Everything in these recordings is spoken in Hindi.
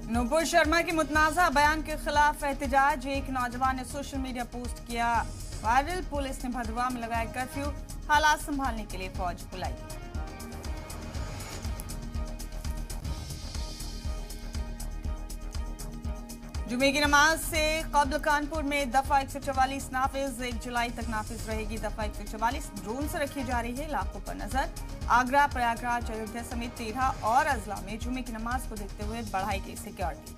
नुपुर शर्मा के मुतनाज़ा बयान के खिलाफ एहतजाज। एक नौजवान ने सोशल मीडिया पोस्ट किया वायरल। पुलिस ने भदवा में लगाया कर्फ्यू। हालात संभालने के लिए फौज बुलाई। जुमे की नमाज से कब्ल कानपुर में दफा 144 नाफिज। 1 जुलाई तक नाफिज रहेगी दफा 144। ड्रोन से रखी जा रही है इलाकों पर नजर। आगरा, प्रयागराज, अयोध्या समेत 13 और अजला में जुमे की नमाज को देखते हुए बढ़ाई गई सिक्योरिटी।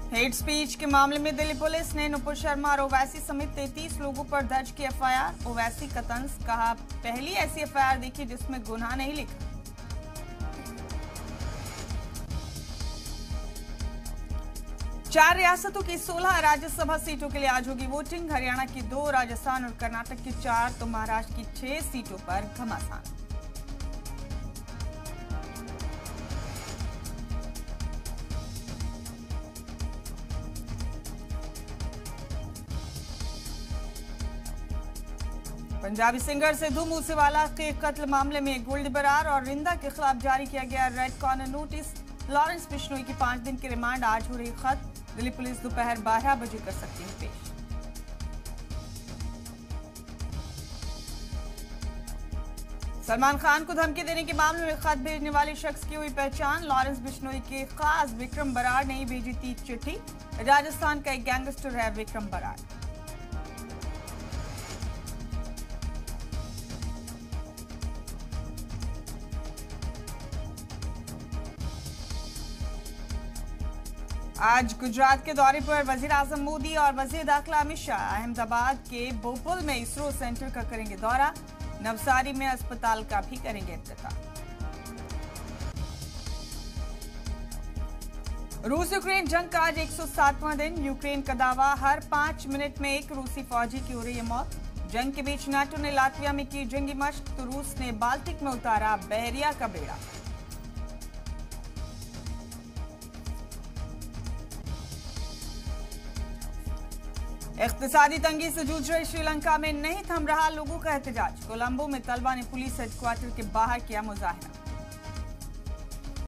हेट स्पीच के मामले में दिल्ली पुलिस ने नुपुर शर्मा और ओवैसी समेत 33 लोगों पर दर्ज की एफआईआर। ओवैसी का तंज, कहा पहली ऐसी एफआईआर देखी जिसमें गुनाह नहीं लिखा। चार रियासतों की 16 राज्यसभा सीटों के लिए आज होगी वोटिंग। हरियाणा की 2, राजस्थान और कर्नाटक की 4 तो महाराष्ट्र की 6 सीटों पर घमासान। पंजाबी सिंगर सिद्धू मूसेवाला के कत्ल मामले में गोल्डी बरार और रिंदा के खिलाफ जारी किया गया red corner notice. Lawrence Bishnoi की 5 दिन की रिमांड, आज हो रही खत्म। दिल्ली पुलिस दोपहर 12 बजे कर सकती है पेश। सलमान खान को धमकी देने के मामले में खत भेजने वाले शख्स की हुई पहचान। लॉरेंस बिश्नोई के खास विक्रम बराड़ ने भेजी थी चिट्ठी। राजस्थान का एक गैंगस्टर है विक्रम बराड़। आज गुजरात के दौरे पर वजीर आजम मोदी और वजीर दाखिला अमित शाह अहमदाबाद के बोपल में इसरो सेंटर का करेंगे दौरा। नवसारी में अस्पताल का भी करेंगे इफ्तिताह। रूस यूक्रेन जंग का आज 107वां दिन। यूक्रेन का दावा, हर 5 मिनट में एक रूसी फौजी की हो रही है मौत। जंग के बीच नाटो ने लातविया में की जंगी मशक, तो रूस ने बाल्टिक में उतारा बहरिया का बेड़ा। इख्तिसादी तंगी से जूझ रहे श्रीलंका में नहीं थम रहा लोगों का एहतजाज। कोलंबो में तलबा ने पुलिस हेडक्वार्टर के बाहर किया मुजाहरा।